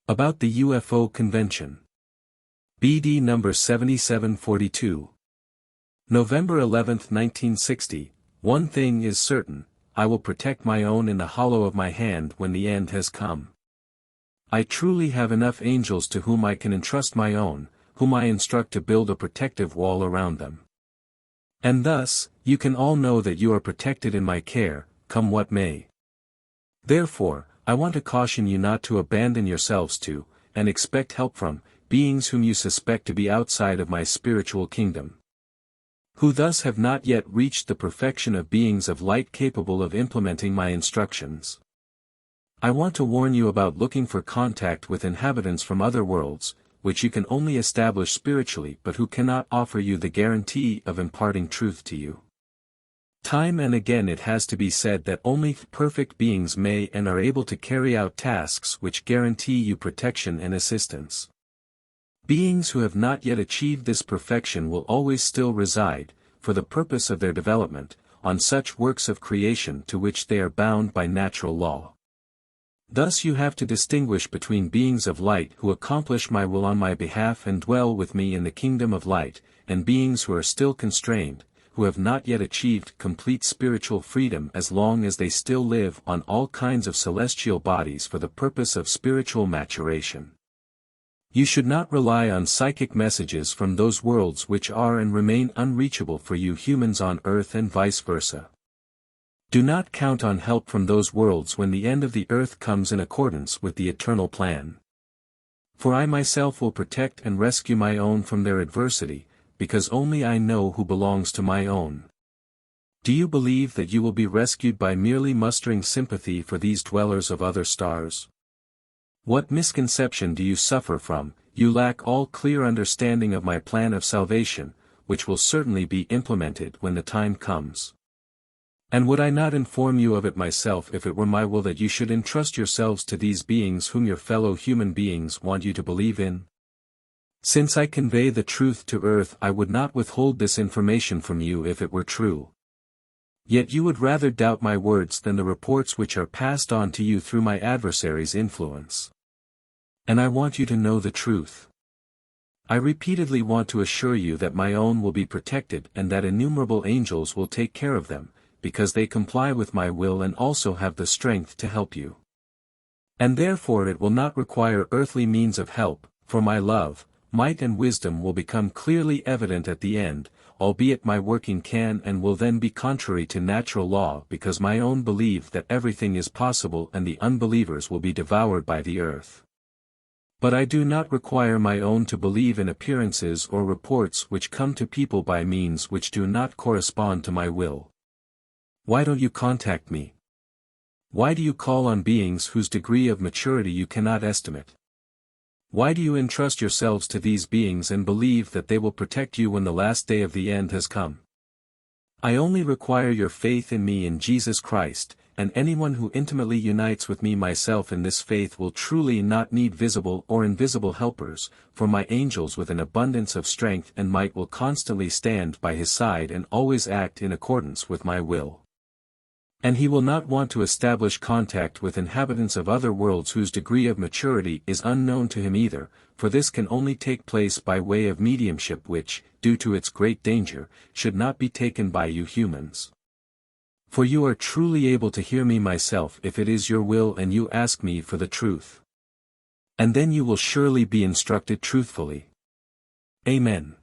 About the UFO Convention. BD number 7742. November 11, 1960. One thing is certain, I will protect my own in the hollow of my hand when the end has come. I truly have enough angels to whom I can entrust my own, whom I instruct to build a protective wall around them. And thus, you can all know that you are protected in my care, come what may. Therefore, I want to caution you not to abandon yourselves to, and expect help from, beings whom you suspect to be outside of my spiritual kingdom, who thus have not yet reached the perfection of beings of light capable of implementing my instructions. I want to warn you about looking for contact with inhabitants from other worlds, which you can only establish spiritually but who cannot offer you the guarantee of imparting truth to you. Time and again it has to be said that only perfect beings may and are able to carry out tasks which guarantee you protection and assistance. Beings who have not yet achieved this perfection will always still reside, for the purpose of their development, on such works of creation to which they are bound by natural law. Thus you have to distinguish between beings of light who accomplish my will on my behalf and dwell with me in the kingdom of light, and beings who are still constrained, who have not yet achieved complete spiritual freedom as long as they still live on all kinds of celestial bodies for the purpose of spiritual maturation. You should not rely on psychic messages from those worlds which are and remain unreachable for you humans on earth and vice versa. Do not count on help from those worlds when the end of the earth comes in accordance with the eternal plan. For I myself will protect and rescue my own from their adversity, because only I know who belongs to my own. Do you believe that you will be rescued by merely mustering sympathy for these dwellers of other stars? What misconception do you suffer from? You lack all clear understanding of my plan of salvation, which will certainly be implemented when the time comes. And would I not inform you of it myself if it were my will that you should entrust yourselves to these beings whom your fellow human beings want you to believe in? Since I convey the truth to earth, I would not withhold this information from you if it were true. Yet you would rather doubt my words than the reports which are passed on to you through my adversary's influence. And I want you to know the truth. I repeatedly want to assure you that my own will be protected and that innumerable angels will take care of them, because they comply with my will and also have the strength to help you. And therefore it will not require earthly means of help, for my love, might and wisdom will become clearly evident at the end, albeit my working can and will then be contrary to natural law because my own believe that everything is possible and the unbelievers will be devoured by the earth. But I do not require my own to believe in appearances or reports which come to people by means which do not correspond to my will. Why don't you contact me? Why do you call on beings whose degree of maturity you cannot estimate? Why do you entrust yourselves to these beings and believe that they will protect you when the last day of the end has come? I only require your faith in me in Jesus Christ, and anyone who intimately unites with me myself in this faith will truly not need visible or invisible helpers, for my angels with an abundance of strength and might will constantly stand by his side and always act in accordance with my will. And he will not want to establish contact with inhabitants of other worlds whose degree of maturity is unknown to him either, for this can only take place by way of mediumship which, due to its great danger, should not be taken by you humans. For you are truly able to hear me myself if it is your will and you ask me for the truth. And then you will surely be instructed truthfully. Amen.